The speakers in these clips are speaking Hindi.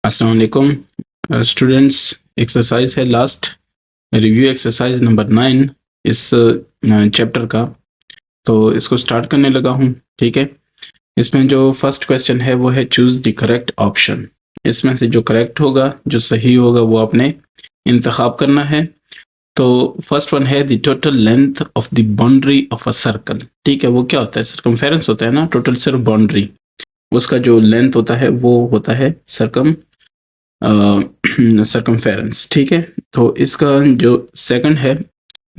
अस्सलाम वालेकुम स्टूडेंट्स। एक्सरसाइज है लास्ट रिव्यू एक्सरसाइज नंबर 9 इस चैप्टर का। तो इसको स्टार्ट करने लगा हूँ। ठीक है, इसमें जो फर्स्ट क्वेश्चन है वो है चूज द करेक्ट ऑप्शन। इसमें से जो करेक्ट होगा, जो सही होगा, वो आपने इंतखाब करना है। तो फर्स्ट वन है the total length of the boundary of a circle. ठीक है, वो क्या होता है? सर्कमफेरेंस होता है ना। टोटल सिर्फ बाउंड्री, उसका जो लेंथ होता है वो होता है सर्कमफेरेंस। ठीक है, तो इसका जो सेकंड है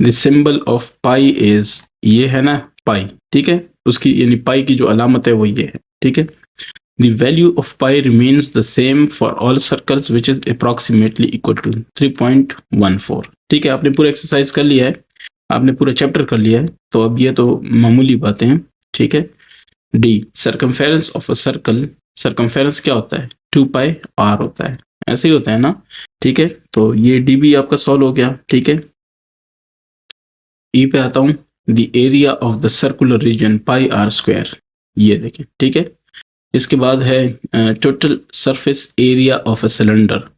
the symbol of pi is, ये है ना पाई। ठीक है, उसकी यानी पाई की जो अलामत है वो ये है। ठीक है, the value of pi remains the same for all circles which is approximately equal to 3.14। ठीक है, आपने पूरा एक्सरसाइज कर लिया है, आपने पूरा चैप्टर कर लिया है, तो अब ये तो मामूली बातें हैं। ठीक है, D circumference of a circle. Circumference क्या होता है? 2 पाई आर होता है, ऐसे ही होता है ना। ठीक है, तो ये डी भी आपका सॉल्व हो गया। ठीक है, ई पे आता हूँ। The area of the circular region pi are square, ये देखें। ठीक है, इसके बाद है total surface area of a cylinder.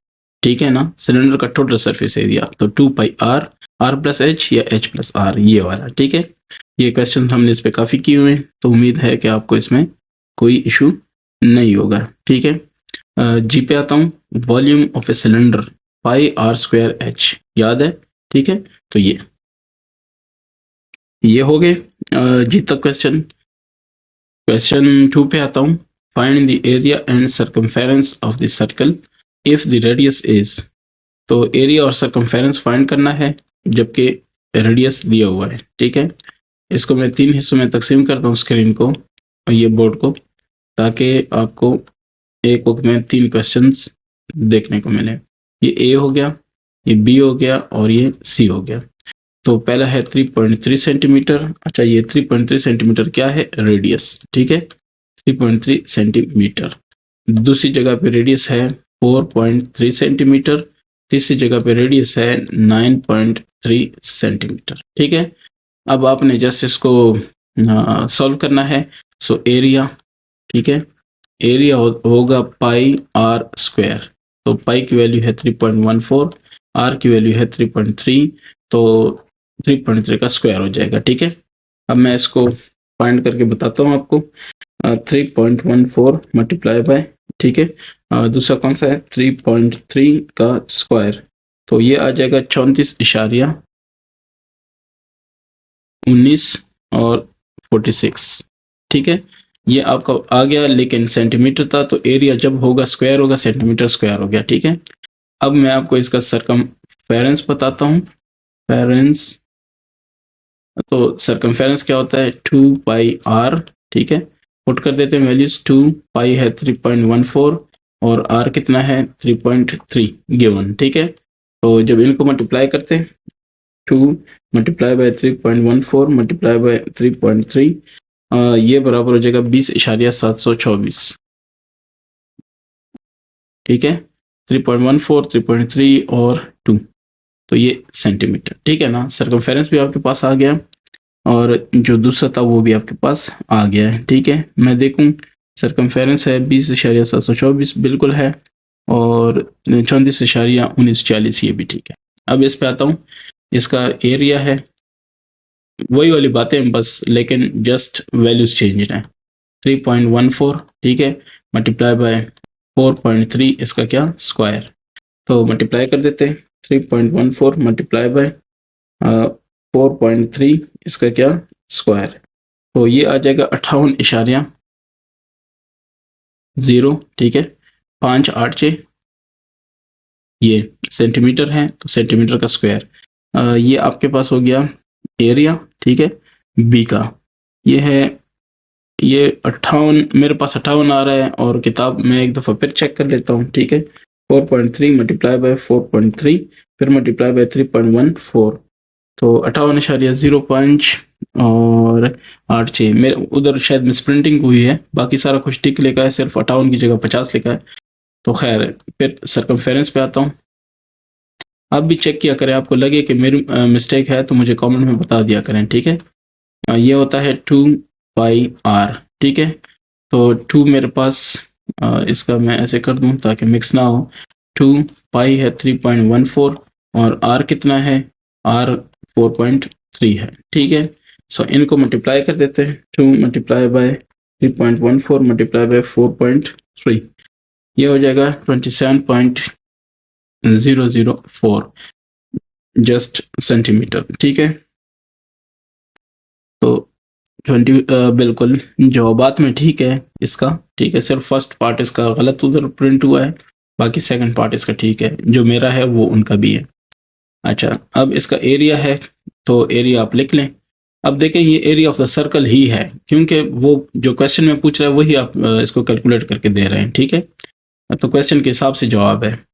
ठीक है ना, सिलेंडर का टोटल सरफेस एरिया, तो 2 pi are, are plus H या एच प्लस आर, ये वाला। ठीक है, ये क्वेश्चन हमने इस पे काफी किए हुए हैं, तो उम्मीद है कि आपको इसमें कोई इशू नहीं होगा। ठीक है, जी पे आता हूँ। Volume of a cylinder pi are square H, याद है? ठीक है, तो ये हो गए जी तक क्वेश्चन। क्वेश्चन 2 पे आता हूँ। Find the area and circumference of the circle if the radius is. तो एरिया और सर्कमफेरेंस फाइंड करना है जबकि रेडियस दिया हुआ है। ठीक है, इसको मैं 3 हिस्सों में तकसीम करता हूँ, स्क्रीन को और ये बोर्ड को, ताकि आपको एक वक्त में 3 क्वेश्चंस देखने को मिले। ये ए हो गया, ये बी हो गया और ये सी हो गया। तो पहला है 3.3 सेंटीमीटर। अच्छा, ये 3.3 सेंटीमीटर क्या है? रेडियस। ठीक है, 3.3 सेंटीमीटर। दूसरी जगह पे रेडियस है 4.3 सेंटीमीटर। तीसरी जगह पे रेडियस है 9.3 सेंटीमीटर। ठीक है, अब आपने जस्ट इसको सॉल्व करना है। सो एरिया, ठीक है, एरिया होगा पाई आर स्क्वायर। तो पाई की वैल्यू है 3.14, आर की वैल्यू है 3.3, तो 3.3 का स्क्वायर हो जाएगा। ठीक है, अब मैं इसको फाइंड करके बताता हूँ आपको। 3.14 मल्टीप्लाई बाय, ठीक है, दूसरा कौन सा है? 3.3 का स्क्वायर, तो ये आ जाएगा 34.19 और 46। ठीक है, ये आपका आ गया, लेकिन सेंटीमीटर था, तो एरिया जब होगा स्क्वायर होगा, सेंटीमीटर स्क्वायर हो गया। ठीक है, अब मैं आपको इसका सर्कमफेरेंस बताता हूँ। फेरेंस, तो सर्कमफेरेंस क्या होता है? 2 पाई आर। ठीक है, पुट कर देते हैं वैल्यूज। 2 पाई है 3.14 और आर कितना है? 3.3 गिवन। ठीक है, तो जब इनको मल्टीप्लाई करते हैं, 2 मल्टीप्लाई बाय 3.14 मल्टीप्लाई बाय 3.3, ये बराबर हो जाएगा 20.724। ठीक है, 3.14, 3.3 और 2, तो ये सेंटीमीटर। ठीक है ना, सर्कमफेरेंस भी आपके पास आ गया और जो दूसरा था वो भी आपके पास आ गया है। ठीक है, मैं देखूं, सर्कमफेरेंस है 20.724, बिल्कुल है, और 34.1940, ये भी ठीक है। अब इस पे आता हूँ, इसका एरिया है, वही वाली बातें बस, लेकिन जस्ट वैल्यूज चेंज है। 3.14, ठीक है, मल्टीप्लाई बाय 4.3, इसका क्या? स्क्वायर। तो मल्टीप्लाई कर देते हैं। 3.14 मल्टीप्लाई बाय 4.3, इसका क्या? स्क्वायर। तो ये आ जाएगा 58.0। ठीक है, 586, ये सेंटीमीटर है, तो सेंटीमीटर का स्क्वायर। ये आपके पास हो गया एरिया। ठीक है, बी का ये है, ये 58, मेरे पास 58 आ रहा है, और किताब में एक दफ़ा फिर चेक कर लेता हूँ। ठीक है, 4.3 मल्टीप्लाई बाय 4.3 फिर मल्टीप्लाई बाय 3.14, तो 58.05 और 86। मेरे उधर शायद मिसप्रिंटिंग हुई है, बाकी सारा कुछ ठीक लिखा है, सिर्फ 58 की जगह 50 लिखा है। तो खैर, फिर सर्कमफेरेंस पे आता हूँ। आप भी चेक किया करें, आपको लगे कि मेरी मिस्टेक है तो मुझे कमेंट में बता दिया करें। ठीक है, ये होता है 2 पाई आर। ठीक है, तो 2 मेरे पास इसका मैं ऐसे कर दूं ताकि मिक्स ना हो। 2 पाई है 3.14 और r कितना है, r 4.3 है, ठीक है। सो इनको मल्टीप्लाई कर देते हैं, 2 मल्टीप्लाई बाय 3.14 मल्टीप्लाई बाय 4.3, ये हो जाएगा 27.004 जस्ट सेंटीमीटर, ठीक है। तो 20 बिल्कुल जवाबात में ठीक है इसका, ठीक है। सिर्फ फर्स्ट पार्ट इसका गलत उधर प्रिंट हुआ है, बाकी सेकंड पार्ट इसका ठीक है, जो मेरा है वो उनका भी है। अच्छा, अब इसका एरिया है, तो एरिया आप लिख लें। अब देखें ये एरिया ऑफ द सर्कल ही है, क्योंकि वो जो क्वेश्चन में पूछ रहा है वही आप इसको कैलकुलेट करके दे रहे हैं, ठीक है। तो क्वेश्चन के हिसाब से जवाब है,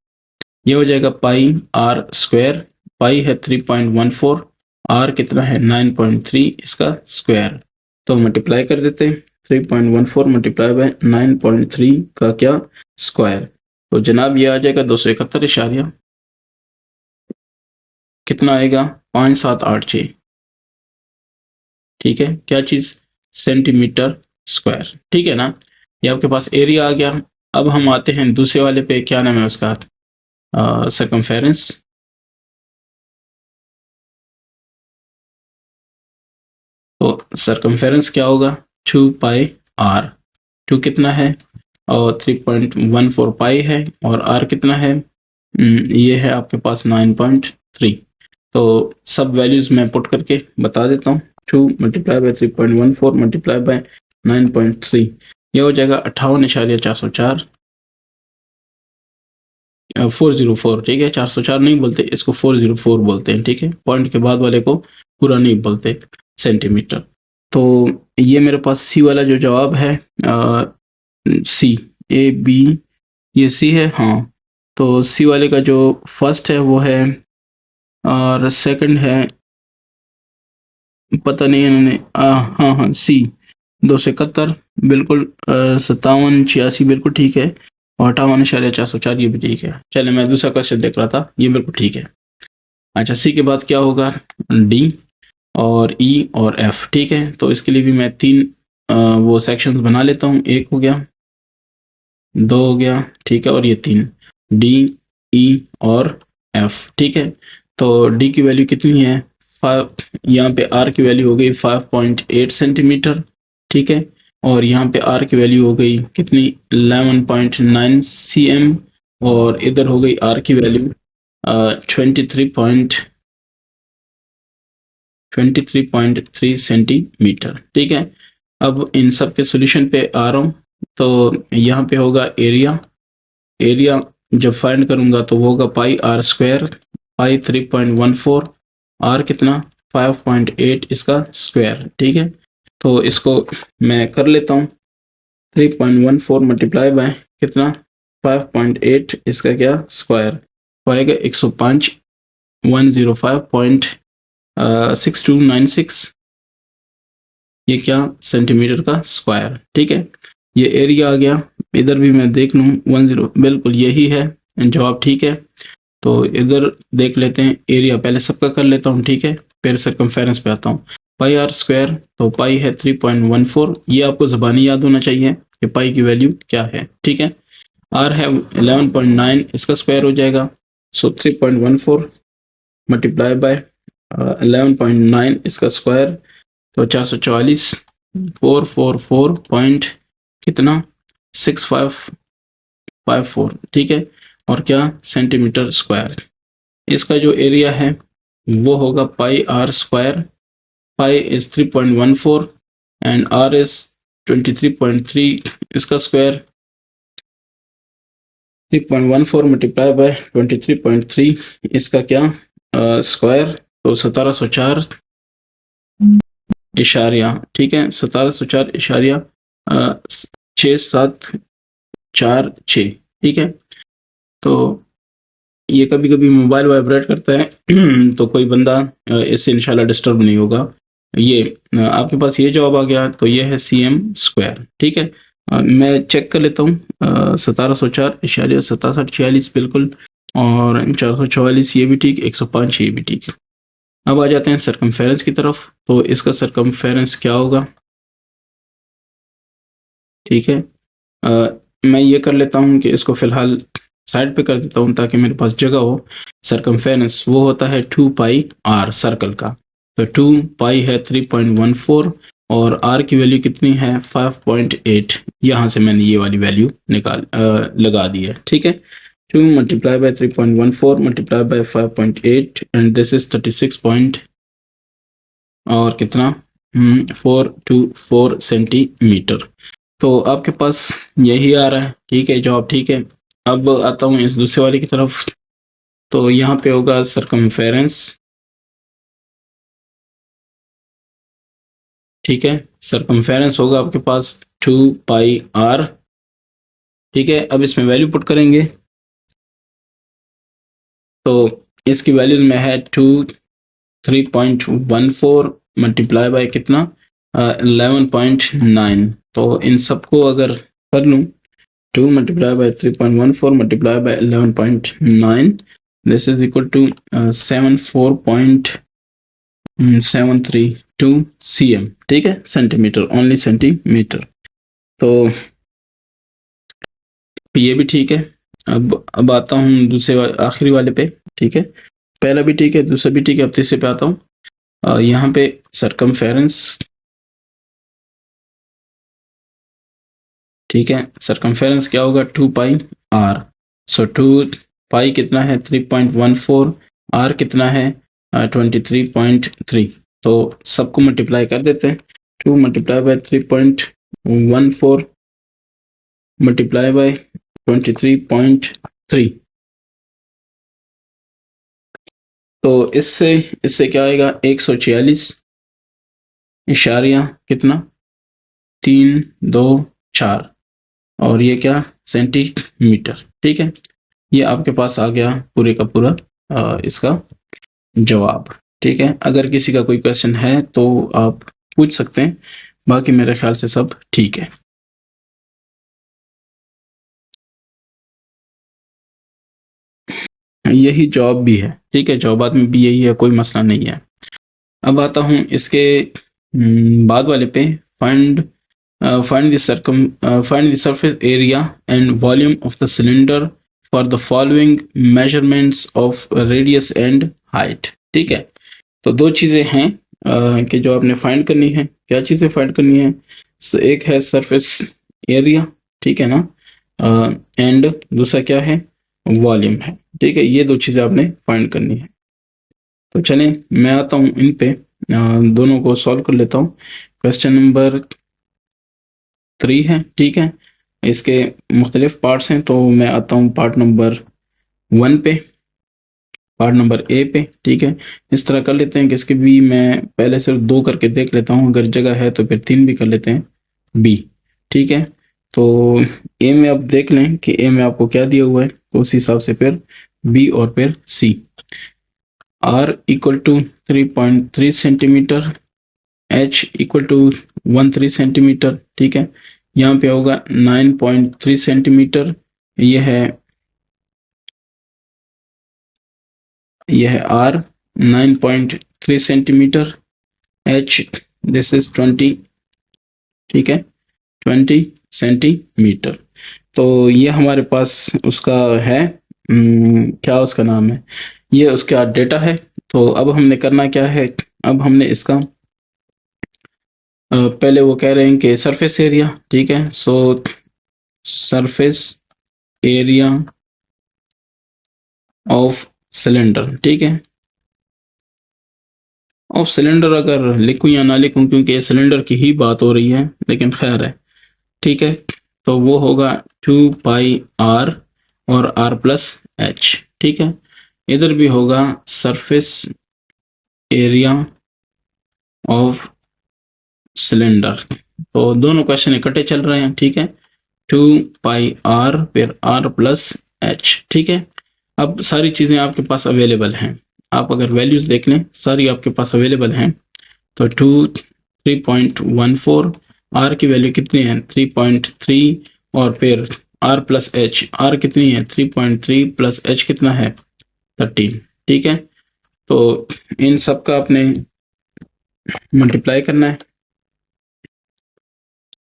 ये हो जाएगा पाई आर स्क्वायर, पाई है 3.14, आर कितना है 9.3, इसका स्क्वायर। तो मल्टीप्लाई कर देते हैं, 3.14 मल्टीप्लाई बाय 9.3 का क्या स्क्वायर, तो जनाब ये आ जाएगा 271 इशारिया कितना आएगा 5786, ठीक है। क्या चीज, सेंटीमीटर स्क्वायर, ठीक है ना। ये आपके पास एरिया आ गया। अब हम आते हैं दूसरे वाले पे, क्या नाम है उसका, सरकमफेरेंस। तो सरकमफेरेंस क्या होगा, 2 पाई आर, 2 कितना है और 3.14 पाई है, और आर कितना है, ये है आपके पास 9.3। तो सब वैल्यूज मैं पुट करके बता देता हूँ, 2 मल्टीप्लाई बाय 3.14 मल्टीप्लाई बाय 9.3, ये हो जाएगा 58.404 404, ठीक है। 404 नहीं बोलते इसको, 404 बोलते हैं, ठीक है। पॉइंट के बाद वाले को पूरा नहीं बोलते, सेंटीमीटर। तो ये मेरे पास सी वाला जो जवाब है, सी, ए बी, ये सी है, हाँ। तो सी वाले का जो फर्स्ट है वो है, और सेकंड है पता नहीं इन्होंने, हाँ हाँ सी 271 बिल्कुल, 5786 बिल्कुल ठीक है, और 58.404 ये भी ठीक है। चले, मैं दूसरा क्वेश्चन देख रहा था, ये बिल्कुल ठीक है। अच्छा, सी के बाद क्या होगा, डी और ई और एफ, ठीक है। तो इसके लिए भी मैं 3 वो सेक्शंस बना लेता हूँ, एक हो गया, 2 हो गया, ठीक है, और ये 3, डी, ई और एफ, ठीक है। तो डी की वैल्यू कितनी है 5, यहाँ पे आर की वैल्यू हो गई 5.8 सेंटीमीटर, ठीक है। और यहाँ पे आर की वैल्यू हो गई कितनी 11.9 cm, और इधर हो गई आर की वैल्यू 23.3 सेंटीमीटर, ठीक है। अब इन सब के सॉल्यूशन पे आ रहा हूँ। तो यहाँ पे होगा एरिया, एरिया जब फाइंड करूंगा तो वो होगा pi are square, pi 3.14, are कितना 5.8 इसका स्क्वायर, ठीक है। तो इसको मैं कर लेता हूँ, 3.14 मल्टीप्लाई बाय कितना 5.8 इसका क्या स्क्वायर, तो आएगा 105 105.6296, ये क्या सेंटीमीटर का स्क्वायर, ठीक है। ये एरिया आ गया, इधर भी मैं देख लूँ 10 बिल्कुल यही है जवाब, ठीक है। तो इधर देख लेते हैं, एरिया पहले सबका कर लेता हूँ, ठीक है, फिर सरकमफेरेंस पे आता हूँ। पाई आर स्क्वायर, तो पाई है 3.14, ये आपको ज़बानी याद होना चाहिए कि पाई की वैल्यू क्या है, ठीक है। आर है 11.9, इसका स्क्वायर हो जाएगा, सो 3.14 मल्टीप्लाई बाय 11.9 इसका स्क्वायर, तो 444, 444 पॉइंट कितना 6554, ठीक है, और क्या सेंटीमीटर स्क्वायर। इसका जो एरिया है वो होगा pi are square, pi is 3.14 and r is 23.3, इसका स्क्वायर 3.14 मल्टीप्लाई बाय 23.3, इसका क्या स्क्वायर, तो 1704 इशारिया, ठीक है, 1704 इशारिया 6746, ठीक है। तो ये कभी कभी मोबाइल वाइब्रेट करता है तो कोई बंदा इससे इंशाल्लाह डिस्टर्ब नहीं होगा। ये आपके पास ये जवाब आ गया, तो ये है cm स्क्वायर, ठीक है। मैं चेक कर लेता हूँ, 1704.6746 बिल्कुल, और 444 ये भी ठीक, 105 ये भी ठीक है। अब आ जाते हैं सरकमफेरेंस की तरफ, तो इसका सरकमफेरेंस क्या होगा, ठीक है। मैं ये कर लेता हूँ कि इसको फिलहाल साइड पे कर देता हूँ ताकि मेरे पास जगह हो। सरकमफेरेंस वो होता है 2 पाई आर सर्कल का। तो 2 पाई है 3.14 और आर की वैल्यू कितनी है 5.8। यहाँ से मैंने ये वाली वैल्यू लगा दी है। ठीक है, 2 multiplied by 3.14 multiplied by 5.8 and this is 36 point और कितना 424 सेंटीमीटर। तो आपके पास यही आ रहा है। ठीक है, जवाब ठीक है। अब आता हूँ इस दूसरे वाले की तरफ। तो यहाँ पे होगा सरकमफेरेंस। ठीक है, सरकमफेरेंस होगा आपके पास 2 पाई आर। ठीक है, अब इसमें वैल्यू पुट करेंगे तो इसकी वैल्यू में है 3.14 मल्टीप्लाई बाय कितना 11.9। तो इन सबको अगर कर लूँ 2 multiplied by 3.14 multiplied by 11.9 this is equal to 74.732 cm। ठीक है, सेंटीमीटर, ओनली सेंटीमीटर। तो ये भी ठीक है। अब आता हूँ दूसरे आखिरी वाले पे। ठीक है, पहला भी ठीक है, दूसरा भी ठीक है। अब तीसरे पे आता हूँ। यहाँ पे सरकमफेरेंस। ठीक है, सरकमफेरेंस क्या होगा 2 पाई आर। सो 2 पाई कितना है 3.14, आर कितना है 23.3। तो सबको मल्टीप्लाई कर देते हैं। 2 मल्टीप्लाई बाय 3.14 मल्टीप्लाई बाय 23.3। तो इससे इससे क्या आएगा 146 इशारिया कितना 324 और ये क्या सेंटीमीटर। ठीक है, ये आपके पास आ गया पूरे का पूरा इसका जवाब। ठीक है, अगर किसी का कोई क्वेश्चन है तो आप पूछ सकते हैं, बाकी मेरे ख्याल से सब ठीक है। यही जवाब भी है। ठीक है, जवाबात में भी यही है, कोई मसला नहीं है। अब आता हूँ इसके बाद वाले पे। Find find the surface area and volume of the cylinder for the following measurements of radius and height। ठीक है, तो दो चीजें हैं कि जो आपने फाइंड करनी है। क्या चीजें फाइंड करनी है? एक है सरफेस एरिया, ठीक है ना, एंड दूसरा क्या है वॉल्यूम है। ठीक है, ये दो चीजें आपने फाइंड करनी है। तो चलें मैं आता हूँ इन पे, दोनों को सॉल्व कर लेता हूँ। क्वेश्चन नंबर 3 है। ठीक है, इसके मुख्तलिफ पार्ट्स हैं, तो मैं आता हूँ पार्ट नंबर 1 पे, पार्ट नंबर ए पे। ठीक है, इस तरह कर लेते हैं कि इसके भी मैं पहले सिर्फ 2 करके देख लेता हूँ, अगर जगह है तो फिर 3 भी कर लेते हैं बी। ठीक है, तो ए में आप देख लें कि ए में आपको क्या दिया हुआ है, तो उस हिसाब से फिर बी और फिर C. R equal to 3.3 centimetre, h equal to 13 centimetre. ठीक है, यहाँ पे होगा 9.3 सेंटीमीटर, यह है r 9.3 centimetre, h this is 20। ठीक है, 20 सेंटीमीटर। तो ये हमारे पास उसका है क्या उसका नाम है, ये उसका डेटा है। तो अब हमने करना क्या है, अब हमने इसका पहले वो कह रहे हैं कि सरफेस एरिया। ठीक है, सो सरफेस एरिया ऑफ सिलेंडर। ठीक है, ऑफ सिलेंडर अगर लिखूं या ना लिखूं, क्योंकि सिलेंडर की ही बात हो रही है, लेकिन खैर है। ठीक है, तो वो होगा 2 पाई आर और आर प्लस एच। ठीक है, इधर भी होगा सरफेस एरिया ऑफ सिलेंडर। तो दोनों क्वेश्चन इकट्ठे चल रहे हैं। ठीक है, 2 पाई आर फिर आर प्लस एच। ठीक है, अब सारी चीजें आपके पास अवेलेबल हैं। आप अगर वैल्यूज देख लें सारी आपके पास अवेलेबल हैं। तो 3.14, आर की वैल्यू कितनी है 3.3 और फिर आर प्लस एच, आर कितनी है 3.3 प्लस एच कितना है 13। ठीक है, तो इन सब का आपने मल्टीप्लाई करना है।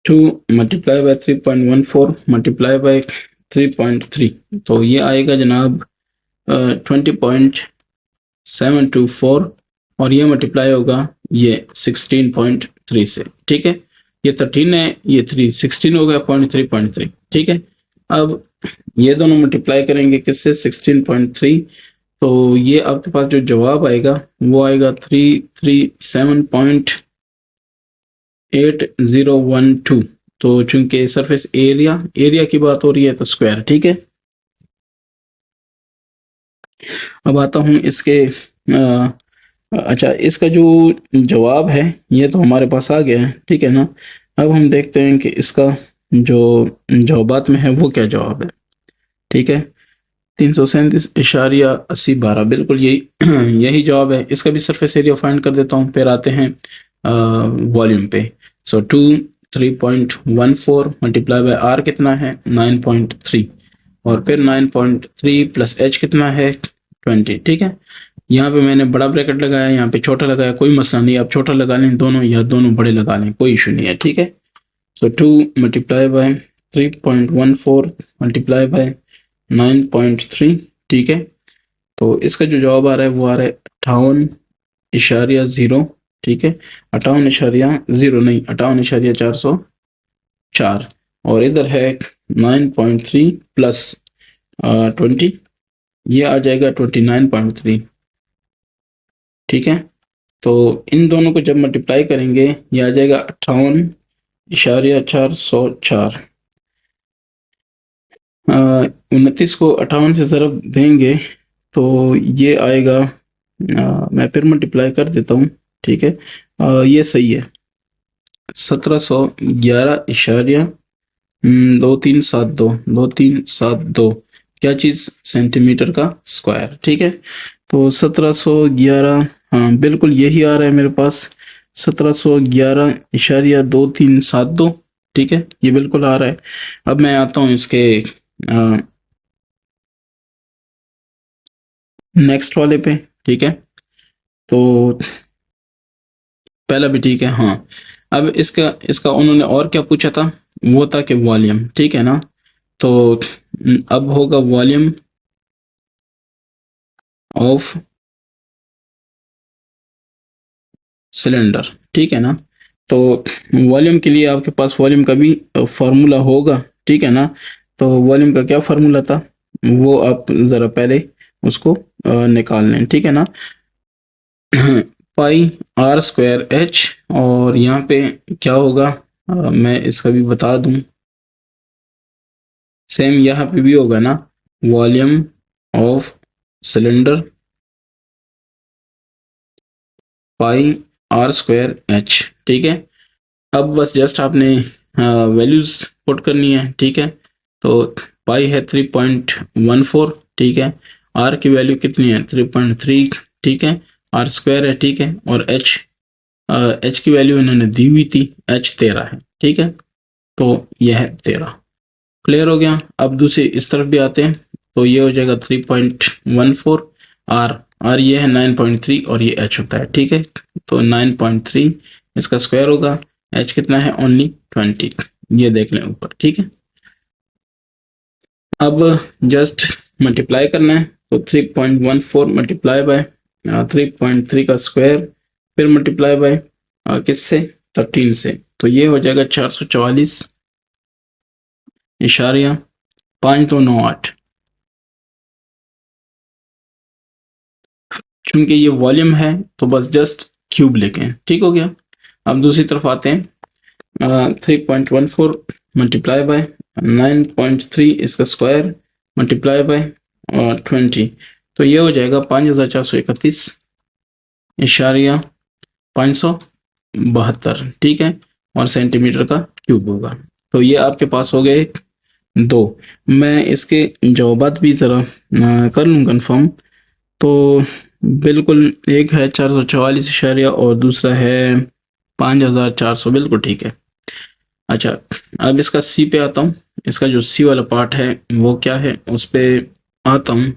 2 मल्टीप्लाई बाय 3.14 मल्टीप्लाई बाय 3.3, तो ये आएगा जनाब 20.724 और ये मल्टीप्लाई होगा ये 16.3 से। ठीक है, ये 13 है, ये 3 16 हो गया 0.3, ठीक है। अब ये दोनों मल्टीप्लाई करेंगे किससे, 16.3, तो ये आपके पास जो जवाब आएगा वो आएगा 337.8012। तो चूंकि सरफेस एरिया की बात हो रही है तो स्क्वायर, ठीक है। अब आता हूं इसके अच्छा, इसका जो जवाब है ये तो हमारे पास आ गया है, ठीक है ना। अब हम देखते हैं कि इसका जो जवाबात में है वो क्या जवाब है, ठीक है। 337.8012, बिल्कुल यही यही जवाब है। इसका भी सरफेस एरिया फाइंड कर देता हूँ, फिर आते हैं वॉल्यूम पे। सो 3.14 मल्टीप्लाई बाय आर कितना है 9.3, और फिर 9.3 प्लस एच कितना है 20, ठीक है। यहाँ पे मैंने बड़ा ब्रैकेट लगाया, यहाँ पे छोटा लगाया, कोई मसला नहीं, आप छोटा लगा लें दोनों या दोनों बड़े लगा लें, कोई इशू नहीं है, ठीक है। सो 2 मल्टीप्लाई बाय 3.14 मल्टीप्लाई बाय 9.3, ठीक है। तो इसका जो जवाब आ रहा है वो आ रहा है 58.0, ठीक है। 58.0 नहीं, 58.404, और इधर है 9.3 प्लस 20, ये आ जाएगा 29.3, ठीक है। तो इन दोनों को जब मल्टीप्लाई करेंगे ये आ जाएगा 58.404। 29 को 58 से ज़रब देंगे तो ये आएगा, मैं फिर मल्टीप्लाई कर देता हूँ, ठीक है। ये सही है, 1711.2372 क्या चीज़, सेंटीमीटर का स्क्वायर, ठीक है। तो 1711, हाँ बिल्कुल यही आ रहा है मेरे पास, 1711.2372, ठीक है, ये बिल्कुल आ रहा है। अब मैं आता हूँ इसके नेक्स्ट वाले पे, ठीक है। तो पहला भी ठीक है, हाँ। अब इसका इसका उन्होंने और क्या पूछा था, वो था कि वॉल्यूम, ठीक है ना। तो अब होगा वॉल्यूम ऑफ सिलेंडर, ठीक है ना। तो वॉल्यूम के लिए आपके पास वॉल्यूम का भी फॉर्मूला होगा, ठीक है ना। तो वॉल्यूम का क्या फॉर्मूला था वो आप जरा पहले उसको निकाल लें, ठीक है ना। पाई आर स्क्वायर एच, और यहाँ पे क्या होगा, मैं इसका भी बता दूं, सेम यहाँ पे भी होगा ना, volume of cylinder pi are square H, ठीक है। अब बस जस्ट आपने वैल्यूज पुट करनी है, ठीक है। तो पाई है 3.14, ठीक है। आर की वैल्यू कितनी है 3.3, ठीक है। आर स्क्वायर है, ठीक है। और एच की वैल्यू इन्होंने दी हुई थी, एच 13 है, ठीक है। तो यह है 13, क्लियर हो गया। अब दूसरी इस तरफ भी आते हैं, तो ये हो जाएगा 3.14, आर ये है 9.3 और ये एच होता है, ठीक है। तो 9.3 इसका स्क्वायर होगा, एच कितना है ओनली 20, ये देख लें ऊपर, ठीक है। अब जस्ट मल्टीप्लाई करना है, तो 3.14 मल्टीप्लाई बाय 3.3 का स्क्वायर, फिर मल्टीप्लाई बाय किससे 13 से, तो ये हो जाएगा 444.5298। चूंकि ये वॉल्यूम है तो बस जस्ट क्यूब लेके, ठीक हो गया। अब दूसरी तरफ आते हैं, 3.14 मल्टीप्लाई बाय 9.3 इसका स्क्वायर मल्टीप्लाई बाय 20, तो ये हो जाएगा 5431.572, ठीक है। और सेंटीमीटर का क्यूब होगा। तो ये आपके पास हो गए दो। मैं इसके जवाबात भी ज़रा कर लूँ कंफर्म। तो बिल्कुल, एक है 444 और दूसरा है 5400, बिल्कुल ठीक है। अच्छा, अब इसका सी पे आता हूँ। इसका जो सी वाला पार्ट है वो क्या है, उस पे आता हूँ।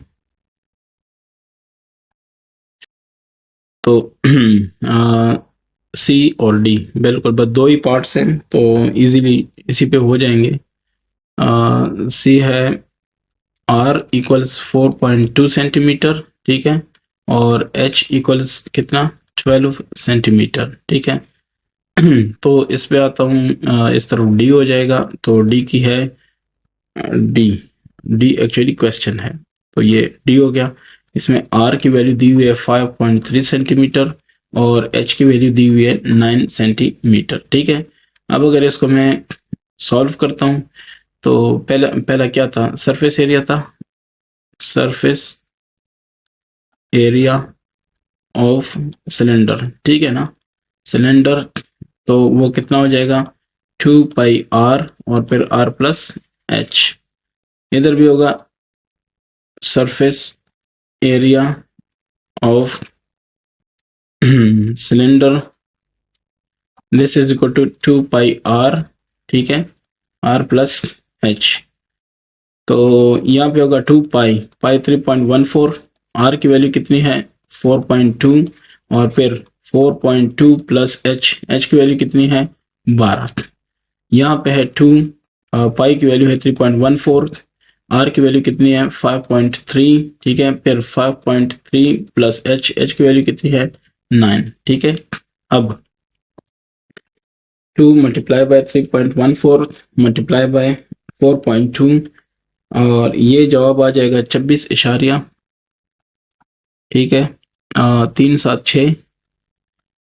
तो सी और डी, बिल्कुल बस दो ही पार्ट्स हैं तो इजीली इसी पे हो जाएंगे। सी है आर इक्वल्स 4.2 सेंटीमीटर, ठीक है, और एच इक्वल्स कितना 12 सेंटीमीटर, ठीक है। तो इस पे आता हूँ, इस तरफ डी हो जाएगा, तो डी की है डी, डी एक्चुअली क्वेश्चन है, तो ये डी हो गया। इसमें आर की वैल्यू दी हुई है 5.3 सेंटीमीटर और एच की वैल्यू दी हुई है 9 सेंटीमीटर, ठीक है। अब अगर इसको मैं सॉल्व करता हूँ तो पहला पहला क्या था, सरफेस एरिया था, सरफेस एरिया ऑफ सिलेंडर, ठीक है ना, सिलेंडर, तो वो कितना हो जाएगा 2 पाई आर और फिर आर प्लस एच। इधर भी होगा surface area of cylinder, this is equal to 2 pi r, ठीक है, आर प्लस एच। तो यहाँ पे होगा 2 पाई, पाई 3.14, आर की वैल्यू कितनी है 4.2 और फिर 4.2 प्लस एच, एच की वैल्यू कितनी है 12। यहाँ पे है 2, पाई की वैल्यू है 3.14, आर की वैल्यू कितनी है 5.3, ठीक है, फिर 5.3 प्लस एच, एच की वैल्यू कितनी है 9, ठीक है। अब 2 मल्टीप्लाई बाय 3.14 मल्टीप्लाई बाय 4.2 और ये जवाब आ जाएगा 26 इशारिया, ठीक है, 3 7 6,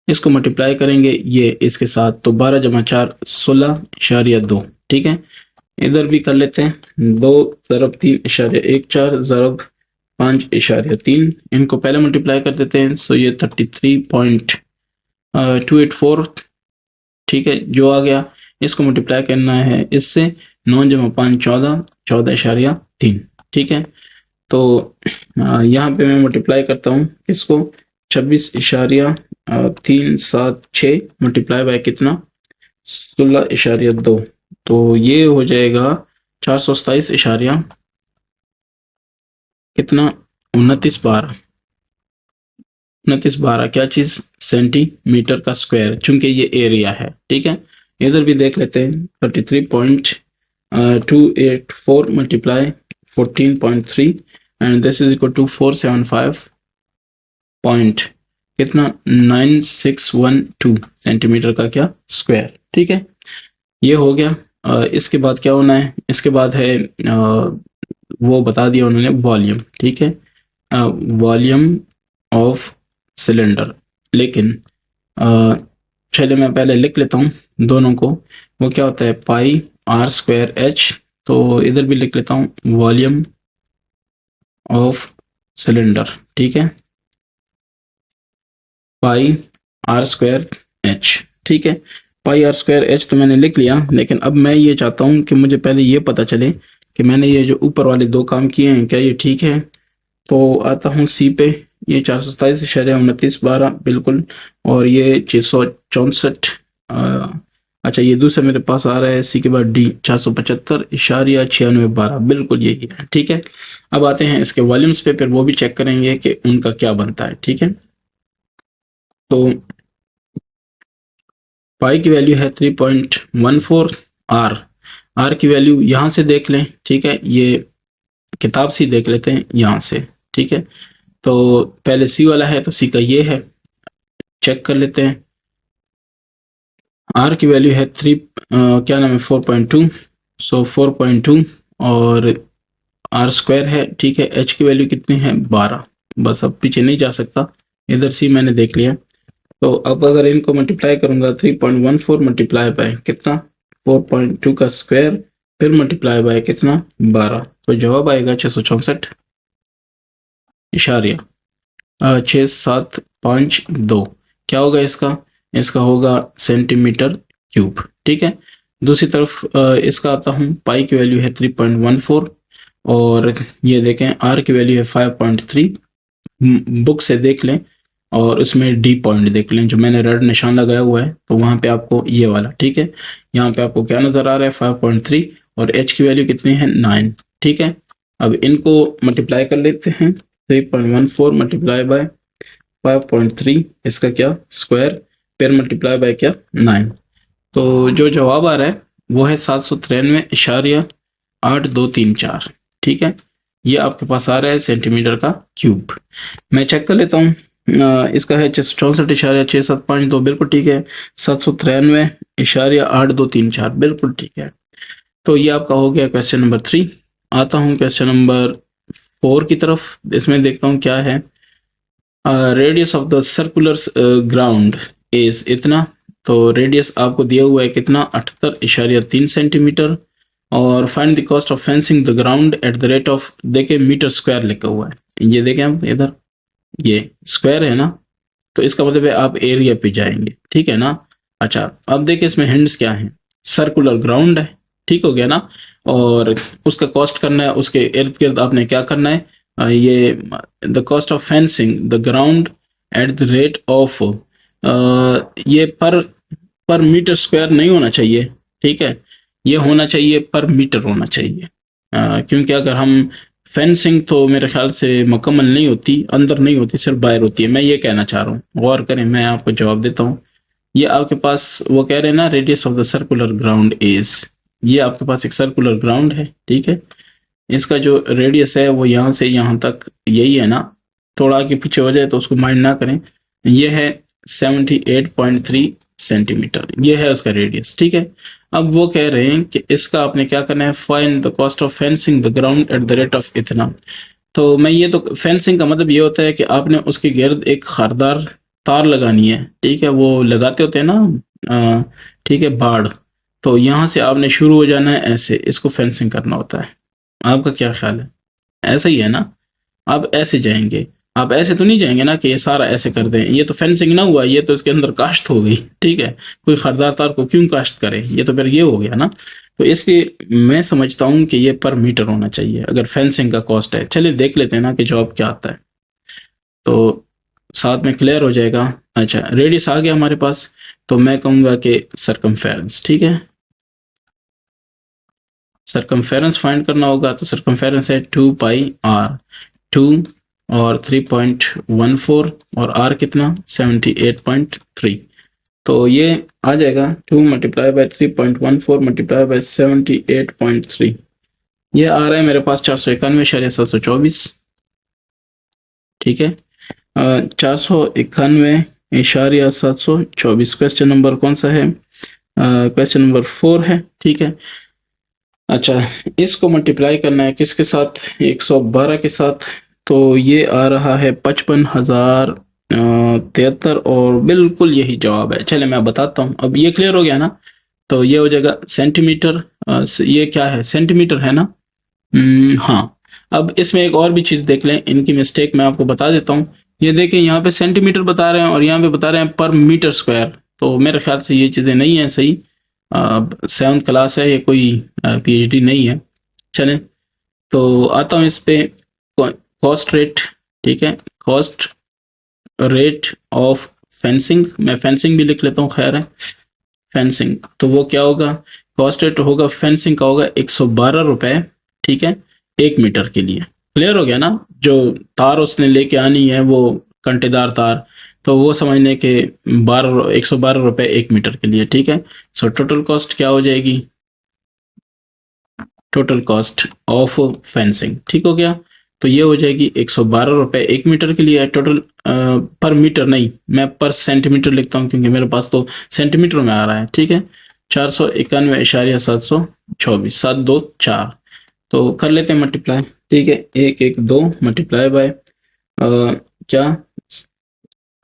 इसको मल्टीप्लाई करेंगे ये इसके साथ तो 12 जमा 4 16.2, ठीक है। इधर भी कर लेते हैं, 2 ज़रब 3.14 ज़रब 5.3, इनको पहले मल्टीप्लाई कर देते हैं, सो ये 33.284, ठीक है, जो आ गया। इसको मल्टीप्लाई करना है इससे, 9 जमा 5 14, 14.3, ठीक है। तो यहाँ पे मैं मल्टीप्लाई करता हूँ इसको 26.376 मल्टीप्लाई बाय कितना 16.2, तो ये हो जाएगा 427 इशारिया कितना 29 12 क्या चीज सेंटीमीटर का स्क्वायर, चूंकि ये एरिया है, ठीक है। इधर भी देख लेते हैं 33.284 multiply 14.3 and this is equal to 475 point कितना 9612 सेंटीमीटर का क्या स्क्वायर, ठीक है, ये हो गया। इसके बाद क्या होना है, इसके बाद है वो बता दिया उन्होंने वॉल्यूम, ठीक है, वॉल्यूम ऑफ सिलेंडर, लेकिन चलिए मैं पहले लिख लेता हूँ दोनों को, वो क्या होता है पाई आर स्क्वायर एच, तो इधर भी लिख लेता हूँ वॉल्यूम ऑफ सिलेंडर, ठीक है, पाई आर स्क्वायर एच, ठीक है। पाई आर स्क्वायर एच तो मैंने लिख लिया, लेकिन अब मैं ये चाहता हूँ कि मुझे पहले ये पता चले कि मैंने ये जो ऊपर वाले दो काम किए हैं क्या ये ठीक है। तो आता हूँ सी पे, ये 427.29 बिल्कुल, और ये 664, अच्छा ये दूसरा मेरे पास आ रहा है सी के बाद डी 475.9612, बिल्कुल यही है, ठीक है। अब आते हैं इसके वॉल्यूम्स पे, फिर वो भी चेक करेंगे कि उनका क्या बनता है, ठीक है। तो पाई की वैल्यू है 3.14, आर की वैल्यू यहाँ से देख लें, ठीक है, ये किताब से देख लेते हैं यहाँ से, ठीक है। तो पहले सी वाला है तो सी का ये है, चेक कर लेते हैं। आर की वैल्यू है क्या नाम है 4.2, सो 4.2 और आर स्क्वायर है, ठीक है। एच की वैल्यू कितनी है 12, बस अब पीछे नहीं जा सकता, इधर सी मैंने देख लिया। तो अब अगर इनको मल्टीप्लाई करूंगा 3.14 मल्टीप्लाई बाय कितना 4.2 का स्क्वायर, फिर मल्टीप्लाई बाय कितना 12, तो जवाब आएगा 664.6752, क्या होगा इसका, इसका होगा सेंटीमीटर क्यूब, ठीक है। दूसरी तरफ इसका आता हूँ, पाई की वैल्यू है 3.14 और ये देखें आर की वैल्यू है 5.3, बुक से देख लें और उसमें डी पॉइंट देख लें जो मैंने रेड निशान लगाया हुआ है, तो वहां पे आपको ये वाला, ठीक है, यहाँ पे आपको क्या नजर आ रहा है 5.3 और एच की वैल्यू कितनी है 9, ठीक है। अब इनको मल्टीप्लाई कर लेते हैं, 3.14 मल्टीप्लाई बाय 5.3 इसका क्या स्क्वायर, फिर मल्टीप्लाई बाय क्या 9। तो जो जवाब आ रहा है वो है 793.8234। ठीक है, ये आपके पास आ रहा है सेंटीमीटर का क्यूब। मैं चेक कर लेता हूँ। इसका है 64.6752, बिल्कुल ठीक है। 793.8234 बिल्कुल ठीक है। तो ये आपका हो गया क्वेश्चन नंबर 3। आता हूँ क्वेश्चन नंबर 4 की तरफ। इसमें देखता हूँ क्या है। Radius of the circular ground is इतना। तो रेडियस आपको दिया हुआ है कितना, 78.3 सेंटीमीटर। और find the cost of fencing the ground at the rate of, देखिए मीटर स्क्वायर लिखा हुआ है, ये देखें हम इधर, ये स्क्वायर है ना, तो इसका मतलब है आप एरिया पे जाएंगे। ठीक है ना। अच्छा, अब देखिए इसमें हिंट्स क्या है। सर्कुलर ग्राउंड है, ठीक हो गया ना, और उसका कॉस्ट करना है, उसके इर्द गिर्द आपने क्या करना है, ये the cost of fencing the ground at the rate of, ये पर मीटर स्क्वायर नहीं होना चाहिए। ठीक है, ये होना चाहिए पर मीटर होना चाहिए। क्योंकि अगर हम फेंसिंग तो मेरे ख्याल से मुकम्मल नहीं होती, अंदर नहीं होती, सिर्फ बाहर होती है। मैं ये कहना चाह रहा हूँ, गौर करें, मैं आपको जवाब देता हूँ। ये आपके पास वो कह रहे हैं ना, radius of the circular ground is, ये आपके पास एक सर्कुलर ग्राउंड है। ठीक है, इसका जो रेडियस है वो यहाँ से यहाँ तक यही है ना, थोड़ा आगे पीछे हो जाए तो उसको माइंड ना करें। ये है 78.3 सेंटीमीटर, ये है उसका रेडियस। ठीक है, अब वो कह रहे हैं कि इसका आपने क्या करना है, find the cost of fencing the ground at the rate of इतना। तो मैं ये, तो फेंसिंग का मतलब ये होता है कि आपने उसके गिर्द एक खारदार तार लगानी है। ठीक है, वो लगाते होते हैं ना, ठीक है, बाड़। तो यहाँ से आपने शुरू हो जाना है ऐसे, इसको फेंसिंग करना होता है। आपका क्या ख्याल है, ऐसा ही है ना? आप ऐसे जाएंगे, आप ऐसे तो नहीं जाएंगे ना कि ये सारा ऐसे कर दें, ये तो फेंसिंग ना हुआ, ये तो इसके अंदर काश्त हो गई। ठीक है, कोई खरीदार तार को क्यों काश्त करे, ये तो फिर ये हो गया ना। तो इसलिए मैं समझता हूँ कि ये पर मीटर होना चाहिए अगर फेंसिंग का कॉस्ट है। चलिए देख लेते हैं ना कि जवाब क्या आता है, तो साथ में क्लियर हो जाएगा। अच्छा, रेडियस आ गया हमारे पास, तो मैं कहूँगा कि सरकमफेरेंस। ठीक है, सरकमफेरेंस फाइंड करना होगा, तो सरकमफेरेंस है 2 पाई आर। 2 और 3.14 और आर कितना, 78.3। तो ये आ जाएगा 2 मल्टीप्लाई बाय 3.14 मल्टीप्लाई बाय 78.3। ये आ रहा है मेरे पास 491.724। ठीक है, 491.724। क्वेश्चन नंबर कौन सा है, क्वेश्चन नंबर 4 है। ठीक है, अच्छा, इसको मल्टीप्लाई करना है किसके साथ, 112 के साथ। तो ये आ रहा है 55,073, और बिल्कुल यही जवाब है। चले मैं बताता हूँ, अब ये क्लियर हो गया ना। तो ये हो जाएगा सेंटीमीटर, ये क्या है, सेंटीमीटर है ना। हाँ, अब इसमें एक और भी चीज देख लें, इनकी मिस्टेक मैं आपको बता देता हूँ। ये देखें, यहाँ पे सेंटीमीटर बता रहे हैं और यहाँ पे बता रहे हैं पर मीटर स्क्वायर। तो मेरे ख्याल से ये चीजें नहीं है सही। 7th क्लास है, ये कोई PhD नहीं है। चलें, तो आता हूँ इस पे, कॉस्ट रेट। ठीक है, कॉस्ट रेट ऑफ फेंसिंग, मैं फेंसिंग भी लिख लेता हूँ, खैर है फेंसिंग। तो वो क्या होगा, कॉस्ट रेट होगा फेंसिंग का होगा 112 रुपए। ठीक है, 1 मीटर के लिए। क्लियर हो गया ना, जो तार उसने लेके आनी है वो कंटेदार तार, तो वो समझने के 112 रुपए 1 मीटर के लिए। ठीक है, सो टोटल कॉस्ट क्या हो जाएगी, टोटल कॉस्ट ऑफ फेंसिंग। ठीक हो गया, तो ये हो जाएगी 112 रुपए 1 मीटर के लिए। टोटल पर मीटर नहीं, मैं पर सेंटीमीटर लिखता हूँ क्योंकि मेरे पास तो सेंटीमीटर में आ रहा है। ठीक है, 491.724, 724। तो कर लेते हैं मल्टीप्लाई। ठीक है, 112 मल्टीप्लाई बाय क्या,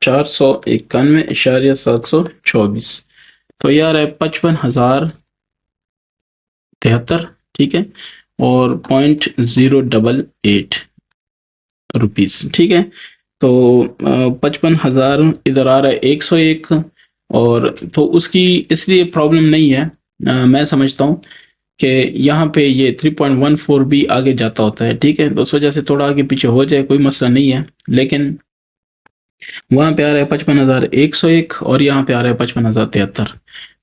491.724। तो यार है 55,073। ठीक है, और 0.088 रुपीज। ठीक है, तो 55,000 इधर आ रहा है 101, और तो उसकी इसलिए प्रॉब्लम नहीं है। मैं समझता हूँ कि यहाँ पे ये 3.14 भी आगे जाता होता है। ठीक है, तो उस वजह से थोड़ा आगे पीछे हो जाए कोई मसला नहीं है, लेकिन वहां पे आ रहा है 55,101 और यहाँ पे आ रहा है 55,073।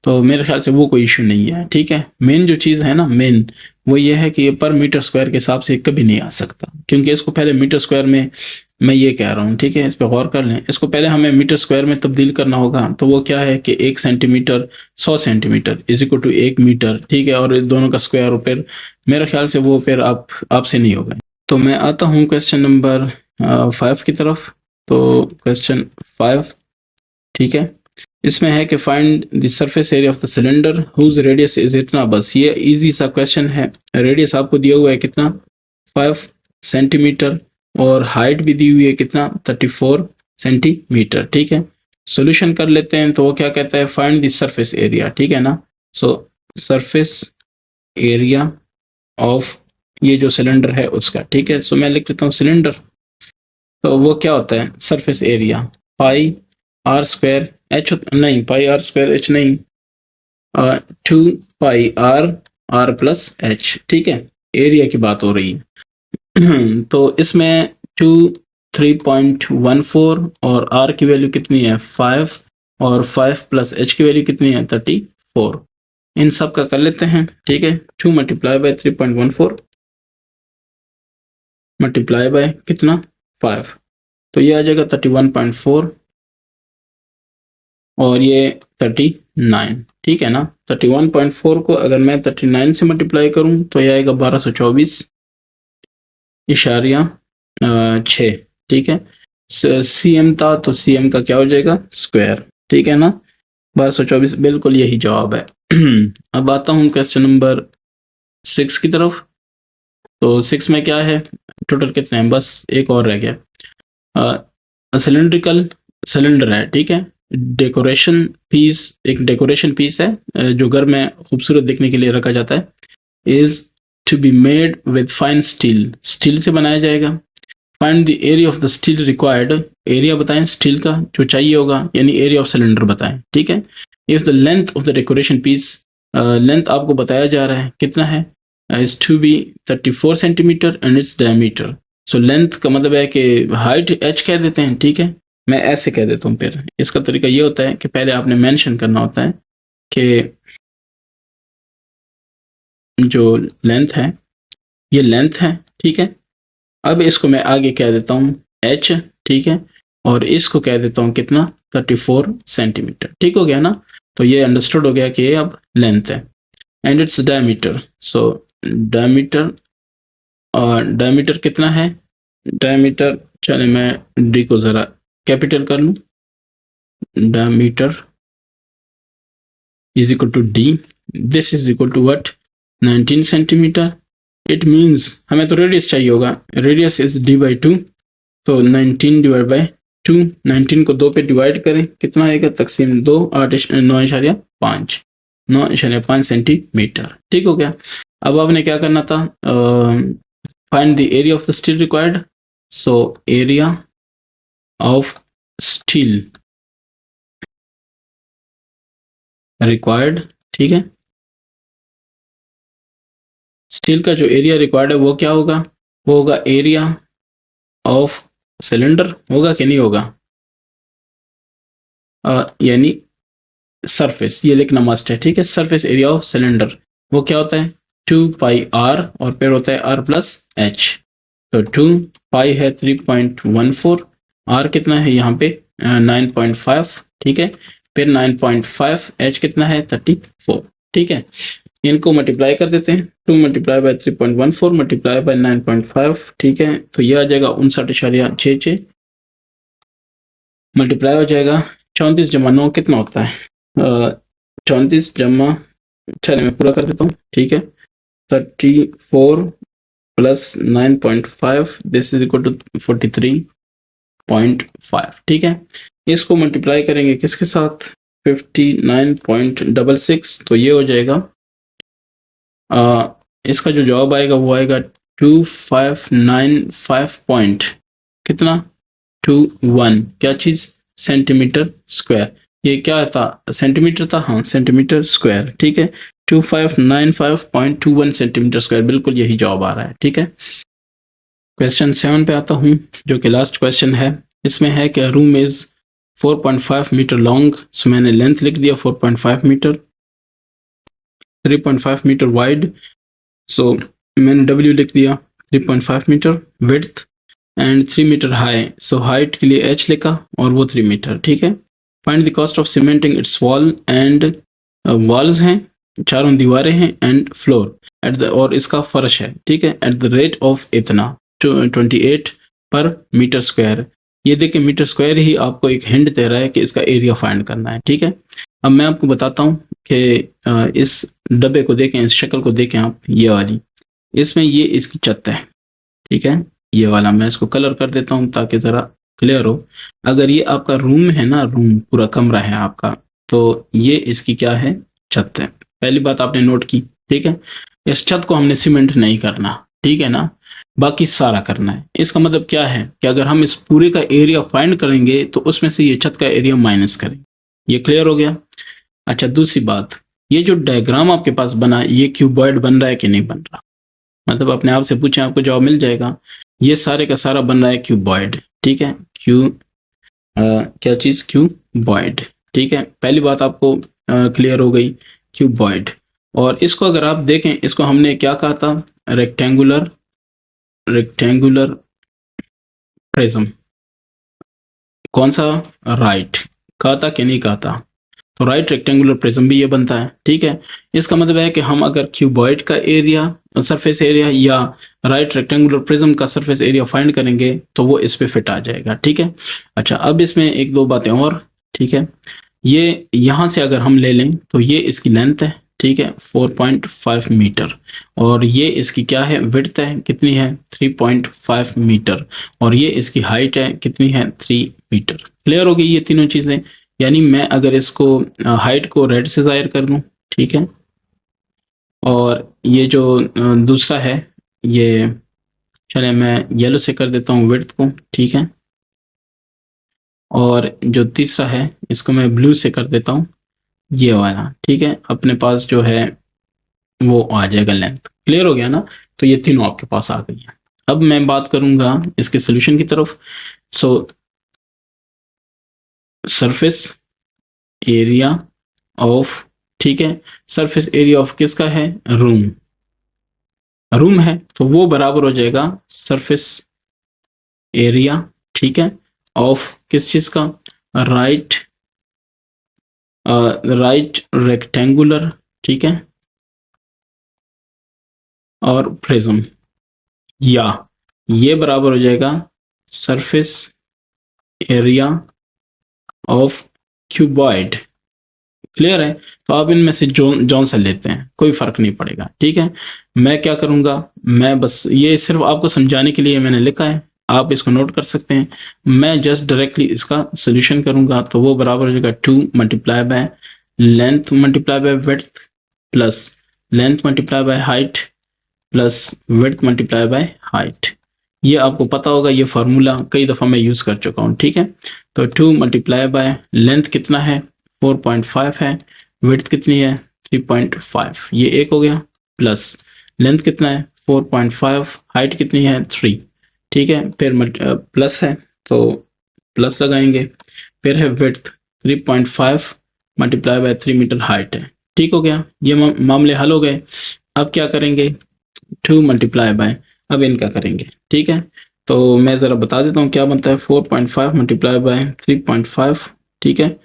तो मेरे ख्याल से वो कोई इश्यू नहीं है। ठीक है, मेन जो चीज़ है ना, मेन वो ये है कि ये पर मीटर स्क्वायर के हिसाब से कभी नहीं आ सकता, क्योंकि इसको पहले मीटर स्क्वायर में मैं ये कह रहा हूँ, ठीक है, इस पे गौर कर लें। इसको पहले हमें मीटर स्क्वायर में तब्दील करना होगा, तो वो क्या है कि 1 centimetre 100 centimetre is equal to 1 metre, ठीक है, और दोनों का स्क्वायर, फिर मेरे ख्याल से वो फिर आपसे नहीं होगा। तो मैं आता हूँ क्वेश्चन नंबर 5 की तरफ। तो क्वेश्चन 5, ठीक है, इसमें है कि find the surface area of the cylinder whose radius is इतना। बस ये इजी सा क्वेश्चन है। रेडियस आपको दिया हुआ है कितना, 5 सेंटीमीटर, और हाइट भी दी हुई है कितना, 34 सेंटीमीटर, ठीक है। सॉल्यूशन कर लेते हैं। तो वो क्या कहता है, फाइंड द सरफेस एरिया, ठीक है ना। सो सरफेस एरिया ऑफ ये जो सिलेंडर है उसका, ठीक है। सो मैं लिख लेता हूँ सिलेंडर। तो वो क्या होता है, surface area pi are square h, नहीं पाई आर स्क्वायर एच नहीं, 2 पाई आर प्लस एच, ठीक है। एरिया की बात हो रही है। तो इसमें 3.14 और आर की वैल्यू कितनी है 5, और 5 प्लस एच की वैल्यू कितनी है 34। इन सब का कर लेते हैं, ठीक है। 2 मल्टीप्लाई बाय 3.14 मल्टीप्लाई बाय कितना 5, तो ये आ जाएगा 31.4 और ये 39, ठीक है ना। 31.4 को अगर मैं 39 से मल्टीप्लाई करूं तो ये आएगा 1224.6, ठीक है। सी एम था तो सी एम का क्या हो जाएगा स्क्वायर, ठीक है ना। 1224 बिल्कुल यही जवाब है। अब आता हूं क्वेश्चन नंबर 6 की तरफ। तो 6 में क्या है, टोटल कितने हैं, बस एक और रह गया। सिलेंड्रिकल सिलेंडर है, ठीक है। डेकोरेशन पीस, एक डेकोरेशन पीस है जो घर में खूबसूरत दिखने के लिए रखा जाता है। Is to be made with fine steel, steel से बनाया जाएगा। Find the area of the steel required, area बताएं स्टील का जो चाहिए होगा, यानी एरिया ऑफ सिलेंडर बताएं, ठीक है। If the length of the decoration piece, length आपको बताया जा रहा है कितना है, is to be 34 centimetre and its diameter. So length का मतलब है कि हाइट एच कह देते हैं, ठीक है। मैं ऐसे कह देता हूँ। फिर इसका तरीका ये होता है कि पहले आपने मेंशन करना होता है कि जो लेंथ है ये लेंथ है, ठीक है। अब इसको मैं आगे कह देता हूँ h, ठीक है, और इसको कह देता हूँ कितना 34 सेंटीमीटर, ठीक हो गया ना। तो ये अंडरस्टूड हो गया कि ये अब लेंथ है। And its diameter, so diameter, और डायमीटर कितना है, डायमीटर, चले मैं डी को जरा कैपिटल कर लूँ, diameter is equal to d, this is equal to what 19 centimetre. It means हमें तो रेडियस चाहिए होगा, रेडियस इज d by 2, तो 19 डिवाइड बाई 2, 19 को 2 पे डिवाइड करें कितना आएगा, तकसीम 2, 9.5 9.5 सेंटीमीटर, ठीक हो गया। अब आपने क्या करना था, find the area of the steel required. So area of steel required, ठीक है। स्टील का जो एरिया रिक्वायर्ड है वो क्या होगा, वो होगा एरिया ऑफ सिलेंडर, होगा कि नहीं होगा, यानी सरफेस, ये लिखना मस्ट है, ठीक है। सरफेस एरिया ऑफ सिलेंडर वो क्या होता है 2 पाई आर, और फिर होता है आर प्लस एच। तो 2 पाई है 3.14, आर कितना है यहाँ पे 9.5, ठीक है। फिर 9.5, एच कितना है 34, ठीक है। इनको मल्टीप्लाई कर देते हैं, 2 मल्टीप्लाई बाय 3.14 मल्टीप्लाई बाय 9.5, ठीक है। तो ये आ जाएगा 59.66, मल्टीप्लाई हो जाएगा 34 जमा 9 कितना होता है 34 जमा, चलिए मैं पूरा कर देता हूँ, ठीक है। 34 plus 9.5 this is equal to 43.5, ठीक है। इसको मल्टीप्लाई करेंगे किसके साथ 59.66, तो ये हो जाएगा इसका जो जवाब आएगा वो आएगा 2595 पॉइंट कितना 21, क्या चीज सेंटीमीटर स्क्वायर। ये क्या था सेंटीमीटर था, हाँ सेंटीमीटर स्क्वायर, ठीक है। 2595.21 सेंटीमीटर स्क्वायर, बिल्कुल यही जवाब आ रहा है, ठीक है। क्वेश्चन 7 पे आता हूँ जो कि लास्ट क्वेश्चन है। इसमें है कि रूम इज 4.5 मीटर लॉन्ग, सो मैंने लेंथ लिख दिया 4.5 मीटर, 3.5 मीटर वाइड, सो मैंने W लिख दिया 3.5 metre, width and 3 metre high, so height के लिए h लिखा और वो 3 मीटर, ठीक है। Find the cost of cementing it's wall and, walls हैं, चारों दीवारें हैं, एंड फ्लोर एट द, और इसका फर्श है, ठीक है, एट द रेट ऑफ इतना 28 पर मीटर स्क्वायर। ये देखिए मीटर स्क्वायर ही आपको एक हिंट दे रहा है कि इसका एरिया फाइंड करना है, ठीक है। अब मैं आपको बताता हूँ कि इस डब्बे को देखें, इस शक्ल को देखें आप, ये वाली, इसमें ये इसकी छत है, ठीक है। ये वाला मैं इसको कलर कर देता हूँ ताकि ज़रा क्लियर हो। अगर ये आपका रूम है ना, रूम पूरा कमरा है आपका, तो ये इसकी क्या है, छत है। पहली बात आपने नोट की, ठीक है। इस छत को हमने सीमेंट नहीं करना, ठीक है ना, बाकी सारा करना है। इसका मतलब क्या है कि अगर हम इस पूरे का एरिया फाइंड करेंगे तो उसमें से ये छत का एरिया माइनस करें। ये क्लियर हो गया। अच्छा, दूसरी बात, ये जो डायग्राम आपके पास बना, ये क्यूबॉइड बन रहा है कि नहीं बन रहा, मतलब अपने आप से पूछें, आपको जवाब मिल जाएगा। ये सारे का सारा बन रहा है क्यूबॉइड, ठीक है। क्या चीज, क्यूबॉइड, ठीक है। पहली बात आपको क्लियर हो गई, क्यूबॉइड। और इसको अगर आप देखें, इसको हमने क्या कहा था, रेक्टेंगुलर, रेक्टेंगुलर प्रिज्म। कौन सा, राइट, कहा था कि नहीं कहा था, तो राइट रेक्टेंगुलर प्रिज्म भी ये बनता है, ठीक है। इसका मतलब है कि हम अगर क्यूबॉइड का एरिया, सरफेस एरिया, या राइट रेक्टेंगुलर प्रिज्म का सरफेस एरिया फाइंड करेंगे तो वो इस पे फिट आ जाएगा, ठीक है। अच्छा, अब इसमें एक दो बातें और, ठीक है। ये यहाँ से अगर हम ले लें तो ये इसकी लेंथ है, ठीक है, 4.5 मीटर, और ये इसकी क्या है, विड्थ है, कितनी है, 3.5 मीटर, और ये इसकी हाइट है, कितनी है, 3 मीटर। क्लियर हो गई ये तीनों चीजें। यानी मैं अगर इसको हाइट को रेड से जाहिर कर दूं, ठीक है, और ये जो दूसरा है, ये चले मैं येलो से कर देता हूँ विड्थ को, ठीक है, और जो तीसरा है इसको मैं ब्लू से कर देता हूँ, ये वाला, ठीक है। अपने पास जो है वो आ जाएगा लेंथ। क्लियर हो गया ना, तो ये तीनों आपके पास आ गई है। अब मैं बात करूंगा इसके सोल्यूशन की तरफ। सो सरफेस एरिया ऑफ, ठीक है, सरफेस एरिया ऑफ किसका है, रूम, रूम है, तो वो बराबर हो जाएगा सरफेस एरिया, ठीक है, ऑफ किस चीज का, राइट, राइट रेक्टेंगुलर, ठीक है, और प्रिज्म, या ये बराबर हो जाएगा surface area of cuboid. Clear है। तो आप इनमें से जौन सा लेते हैं कोई फर्क नहीं पड़ेगा, ठीक है। मैं क्या करूंगा, मैं बस ये सिर्फ आपको समझाने के लिए मैंने लिखा है, आप इसको नोट कर सकते हैं। मैं जस्ट डायरेक्टली इसका सोल्यूशन करूंगा, तो वो बराबर हो जाएगा 2 multiply by length multiply by width plus length multiply by height plus width multiply by height. ये आपको पता होगा, ये फार्मूला कई दफ़ा मैं यूज़ कर चुका हूँ, ठीक है। तो 2 मल्टीप्लाई बाय लेंथ कितना है, 4.5 है, विड्थ कितनी है, 3.5, ये एक हो गया, प्लस लेंथ कितना है, 4.5, हाइट कितनी है, 3, ठीक है। फिर प्लस है तो प्लस लगाएंगे, फिर है width 3.5 multiply by 3 metre height है, ठीक हो गया। ये मामले हल हो गए। अब क्या करेंगे, 2 मल्टीप्लाई बाय, अब इनका करेंगे, ठीक है। तो मैं ज़रा बता देता हूँ क्या बनता है, 4.5 मल्टीप्लाई बाय 3.5, ठीक है।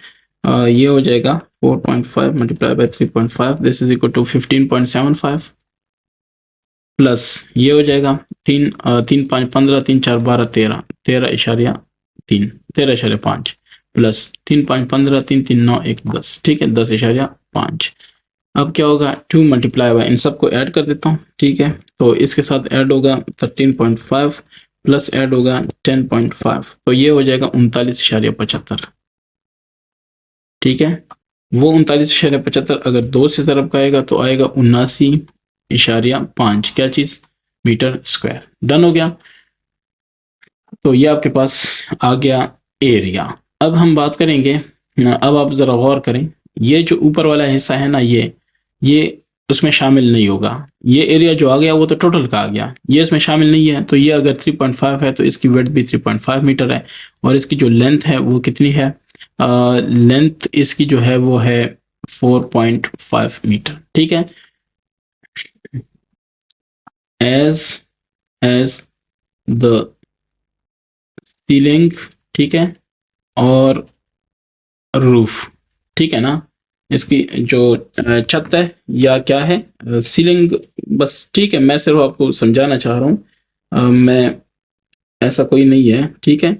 ये हो जाएगा 4.5 multiply by 3.5, this is equal to 15.75, plus ये हो जाएगा 3 5 15 3 4 12 13 13.3 13.5, प्लस 3 5 15 3 3 9 1 10, ठीक है, 10.5। अब क्या होगा, 2 मल्टीप्लाई बाय, इन सबको ऐड कर देता हूँ, ठीक है। तो इसके साथ ऐड होगा 13.5 प्लस ऐड होगा 10.5, तो ये हो जाएगा 39.75, ठीक है। वो 39.75 अगर 2 से ज़रब का आएगा तो आएगा 79.5, क्या चीज़, मीटर स्क्वायर। डन हो गया। तो ये आपके पास आ गया एरिया। अब हम बात करेंगे, अब आप ज़रा गौर करें, ये जो ऊपर वाला हिस्सा है ना, ये उसमें शामिल नहीं होगा। ये एरिया जो आ गया वो तो टोटल का आ गया, ये इसमें शामिल नहीं है। तो ये अगर 3.5 है तो इसकी विड्थ भी 3.5 मीटर है, और इसकी जो लेंथ है वो कितनी है, लेंथ इसकी जो है वो है 4.5 मीटर, ठीक है। एज एज द सीलिंग, ठीक है, और रूफ, ठीक है ना। इसकी जो छत है या क्या है, सीलिंग, बस ठीक है, मैं सिर्फ आपको समझाना चाह रहा हूँ, मैं ऐसा कोई नहीं है, ठीक है।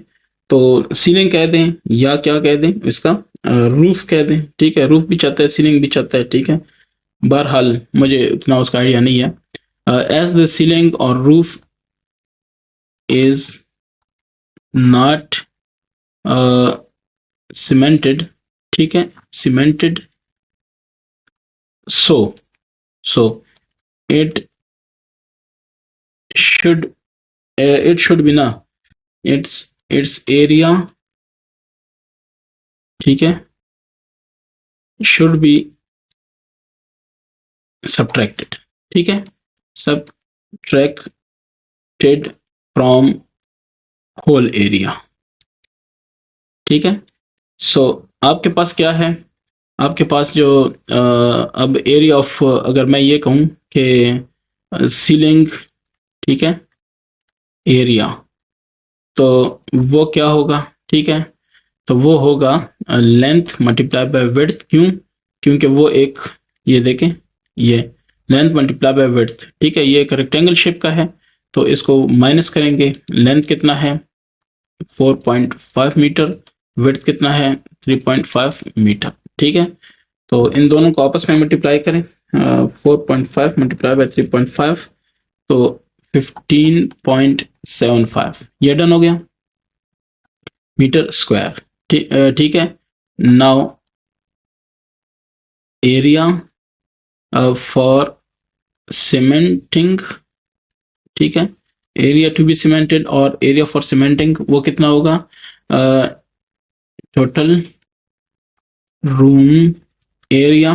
तो सीलिंग कह दें या क्या कह दें इसका, रूफ कह दें, ठीक है। रूफ भी चाहता है, सीलिंग भी चाहता है, ठीक है। बहरहाल मुझे उतना उसका आइडिया नहीं है। एज द सीलिंग और रूफ इज नॉट सीमेंटेड, ठीक है, cemented, so it should it should be ना, its area, ठीक है, should be subtracted, ठीक है, subtracted from whole area, ठीक है। सो आपके पास क्या है, आपके पास जो अब एरिया ऑफ, अगर मैं ये कहूँ कि सीलिंग, ठीक है, एरिया, तो वो क्या होगा, ठीक है। तो वो होगा लेंथ मल्टीप्लाई बाय विड्थ, क्यों, क्योंकि वो एक, ये देखें, ये लेंथ मल्टीप्लाई बाय विड्थ, ठीक है, ये एक रेक्टेंगल शेप का है, तो इसको माइनस करेंगे। लेंथ कितना है 4.5 मीटर, विड्थ कितना है 3.5 मीटर, ठीक है। तो इन दोनों को आपस में मल्टीप्लाई करें, 4.5 मल्टीप्लाई बाय 3.5, तो 15.75, ये डन हो गया मीटर स्क्वायर, ठीक है। नाउ एरिया फॉर सीमेंटिंग, ठीक है, एरिया टू बी सीमेंटेड और एरिया फॉर सीमेंटिंग वो कितना होगा, total room area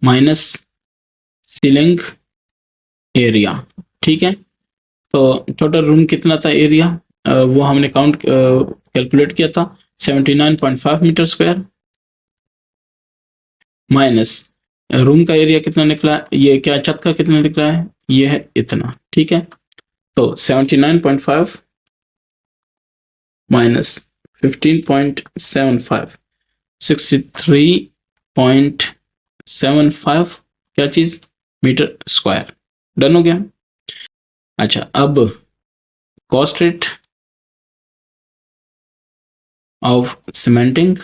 minus ceiling area, ठीक है। तो टोटल रूम कितना था एरिया, वो हमने काउंट कैलकुलेट किया था 79.5 मीटर स्क्वायर, माइनस रूम का एरिया कितना निकला, ये क्या छत का कितना निकला है, ये है इतना, ठीक है। तो 79.5 माइनस 15.75, 63.75 क्या चीज, मीटर स्क्वायर, डन हो गया। अच्छा, अब कॉस्ट रेट ऑफ सीमेंटिंग,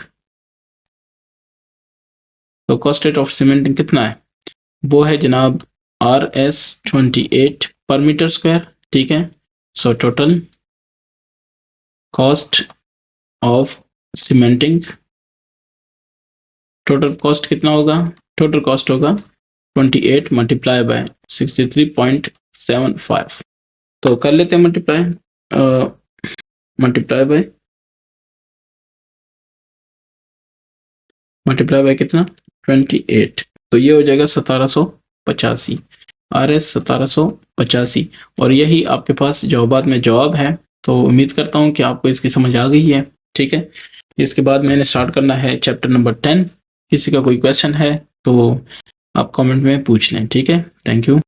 तो कॉस्ट रेट ऑफ सीमेंटिंग कितना है, वो है जनाब RS28 पर मीटर स्क्वायर, ठीक है। So total cost of cementing, total cost कितना होगा, टोटल कॉस्ट होगा 28 मल्टीप्लाई बाय 63.75, तो कर लेते हैं मल्टीप्लाई, मल्टीप्लाई बाय कितना 28, तो ये हो जाएगा 1785, RS 1785, और यही आपके पास जवाबात में जवाब है। तो उम्मीद करता हूँ कि आपको इसकी समझ आ गई है, ठीक है। इसके बाद मैंने स्टार्ट करना है चैप्टर नंबर 10। किसी का कोई क्वेश्चन है तो आप कमेंट में पूछ लें, ठीक है। Thank you.